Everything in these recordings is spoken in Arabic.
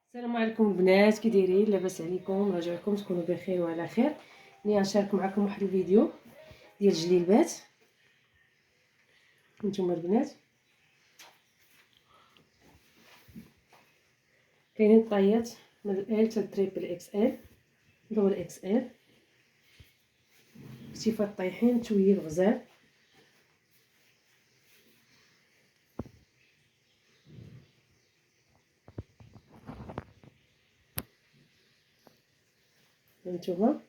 السلام عليكم البنات، كي دايرين؟ لاباس عليكم؟ راجعكم تكونوا بخير وعلى خير. ني غنشارك معكم واحد الفيديو ديال الجليبات. نتوما البنات كاينين طايات من ال حتى تريبل اكس ال دبل اكس ال، كتيفات طايحين، تويل غزال. هانتوما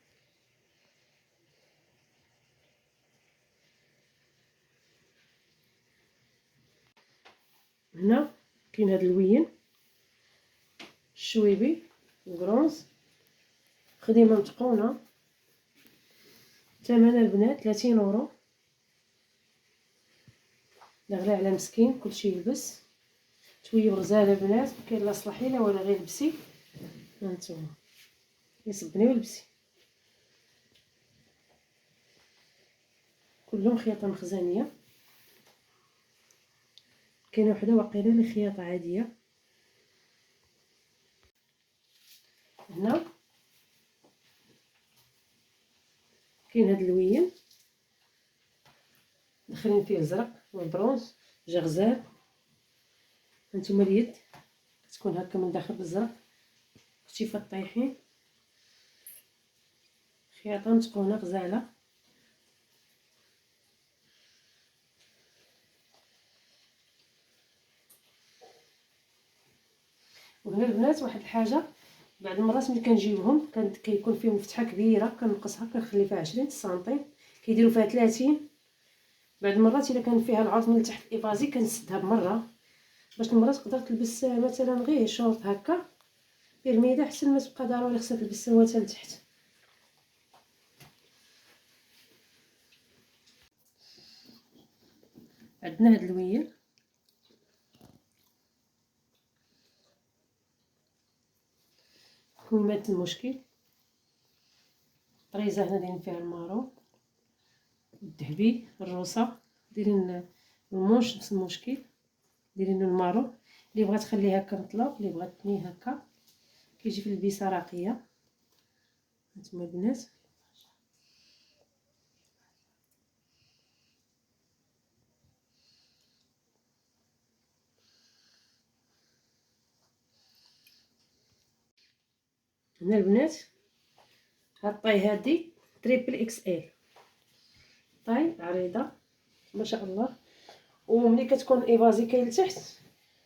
هنا كاين هاد اللوين الشويبي البرونز، خدمه متقونه، ثمن البنات 30 اورو. لا غلا على مسكين، كلشي يلبس تويل غزال البنات، كاين لا صلاحي لا ولا غير لبسي. هانتوما يصبني ولبسي، كلهم خياطه مخزنيه. كاينه وحده واقيلا اللي خياطه عاديه. هنا كاين هاد اللوين داخلين فيه الزرق والبرونز، جا غزال. هانتوما اليد كتكون هكا من داخل بالزرق، كتيفات طايحين، خياطه متقونه غزاله. وهنا البنات واحد الحاجه، بعض المرات ملي كنجيبهم كيكون فيهم فتحه كبيره، كنقصها كنخلي فيها 20 سنتيم، كيديروا فيها 30. بعض المرات الا كان فيها العرض من تحت ايفازي كنسدها بمره، باش المرات تقدر تلبس مثلا غير شورت هكا بالميده، حتى ما تبقى ضروري خصها تلبس سروال لتحت. عندنا هاد اللوين كميمات المشكل، طريزه هنا دايرين فيها المارو الذهبي، الروسه دايرين المونش نفس المشكل، دايرين المارو. اللي بغات تخليه هكا مطلوب، اللي بغات تنيه هكا كيجي في البيسه راقيه. هانتوما البنات هنا البنات هاد الطاي هادي تريبل اكس ال، طاي عريضه ما شاء الله. وملي كتكون ايفازي كاين لتحت،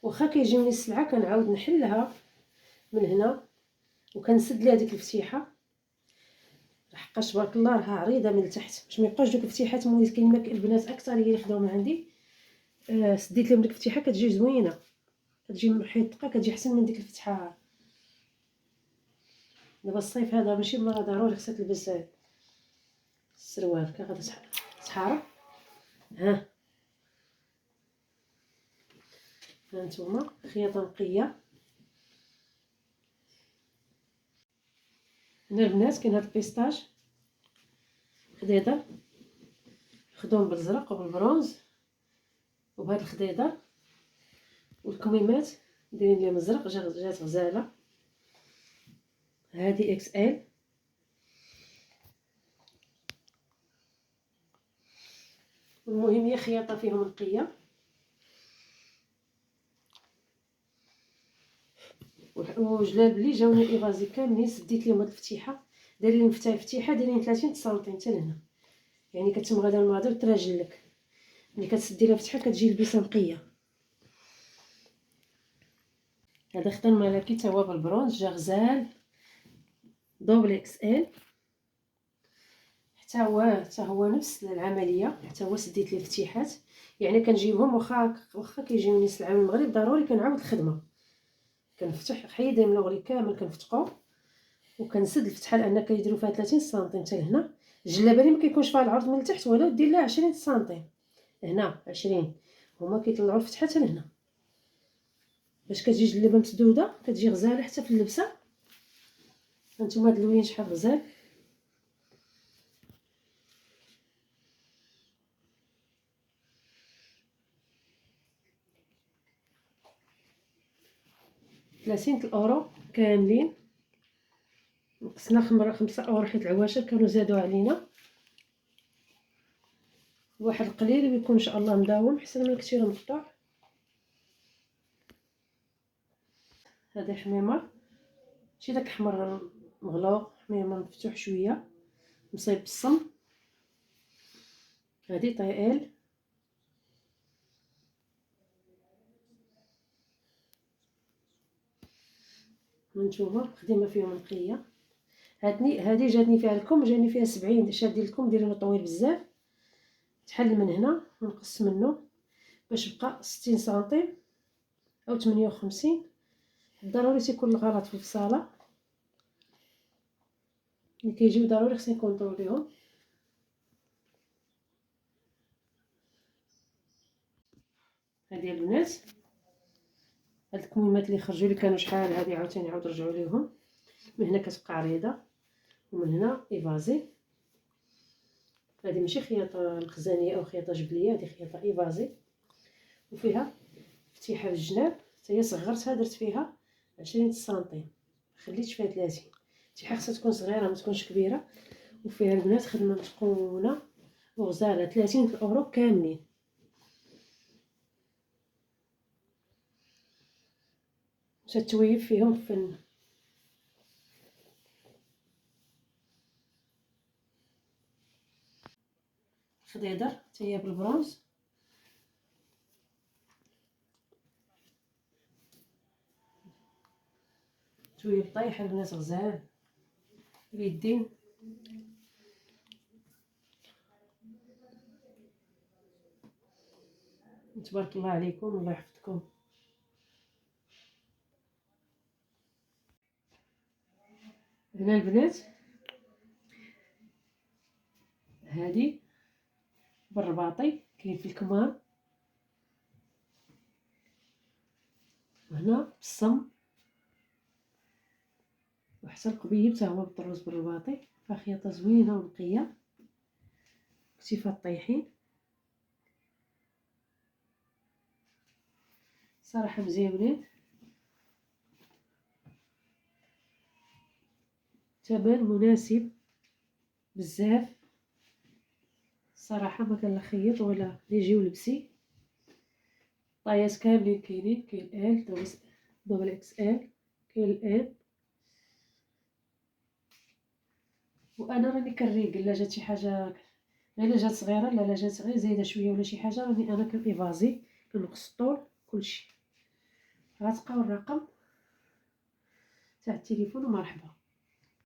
واخا كيجيوني السلعه كنعاود نحلها من هنا وكنسد ليها ديك الفتيحه، لحقاش تبارك الله راها عريضه من التحت، باش ما يبقاوش دوك الفتيحات. مولي كاين البنات اكثر هي اللي خداو من عندي، سديت لهم ديك الفتيحه كتجي زوينه، كتجي محيطه، كتجي احسن من ديك الفتحه. دابا الصيف هذا ماشي ضروري خصها تلبس السروال كغادا تحارب. ها هانتوما خياطه نقيه. هنا البنات كاين هاد البيستاج خديده، خدوم بالزرق وبالبرونز وبهاد الخديده، والكميمات دايرين ليهم الزرق، جات غزاله. هادي اكس ال. المهم هي خياطه فيهم نقيه، وجلال بلي جاوني ايفازي كاملين سديت لهم هاد الفتيحه، دايرين فتيحه دايرين 30 سنتيم حتى لهنا، يعني كتم غدا الماضي تراجل لك. ملي كتسدي لها فتحه كتجي البيسه نقيه. هذا خدام ملكي تا هو بالبرونز، جا غزال دوبل اكس ال، حتى هو نفس العمليه، حتى هو سديت ليه فتيحات. يعني كنجيبهم واخا كيجيوني سلعه من المغرب ضروري كنعاود الخدمه، كنفتح حيدهم لوغلي كامل كنفتقو وكنسد الفتحه، لان كيديروا فيها 30 سنتيم حتى لهنا. الجلابه اللي ما كيكونش فيها العرض من التحت ولا دير لها 20 سنتيم، هنا 20 هما كيطلعوا الفتحه حتى لهنا، باش كتجي الجلابه مسدوده كتجي غزاله حتى في اللبسه. هانتوما هاد اللوين شحال غزال. ب30 اورو كاملين. نقصنا 5 اورو حيت العواشر كانوا زادوا علينا. واحد القليل ويكون ان شاء الله مداوم احسن من الكثير مقطع. هذه حميمه ماشي داك احمر مغلوق، حميمه مفتوح شويه مصايب بالصم. هذه طيال. هانتوما خديمه فيهم نقيه. هذه جاتني فيها الكم، جاني فيها 70. شادين الكم ديرينو طويل بزاف، تحل من هنا ونقص منه باش بقى 60 سنتيم او 58. ضروري تيكون الغلط في البصاله اللي كيجيو، ضروري خصني نكونطروليهم. هذه البنات هاد الكميمات اللي خرجوا لي كانوا شحال، هذه عاوتاني عاود رجعوا ليهم. من هنا كتبقى عريضه ومن هنا ايفازي. هذه ماشي خياطه مخزنيه او خياطه جبليه، هذه خياطه ايفازي وفيها فتيحه في الجناب حتى هي صغرتها درت فيها 20 سنتيم، خليت فيها 30. الفتيحه خصها تكون صغيره ما تكونش كبيره. وفيها البنات خدمه متقونه وغزاله 30 اورو كاملين. مشات تويب فيهم فن. خديدر حتى هي بالبرونز. تويب طايحه البنات غزال اليدين. تبارك الله عليكم، الله يحفظكم. هنا البنات هذه بالرباطي كاين في الكمام، وهنا بالصم، وحتى القبيب حتى هو بالطروز بالرباطي. فخياطه زوينه ونقيه، كتيفات طايحين صراحه مزيانين. ثمن مناسب بزاف صراحه، ما كان لا خيط ولا يجيو لبسي. طايات كاملين كاينين، كاين ال دبل اكس ال، كاين الام. وانا راني كنريق لا جات شي حاجه، لا جات صغيره لا جات غير زايده شويه ولا شي حاجه، راني انا كنيفازي كنقص الطول كلشي. غتلقاو الرقم تاع التليفون ومرحبا.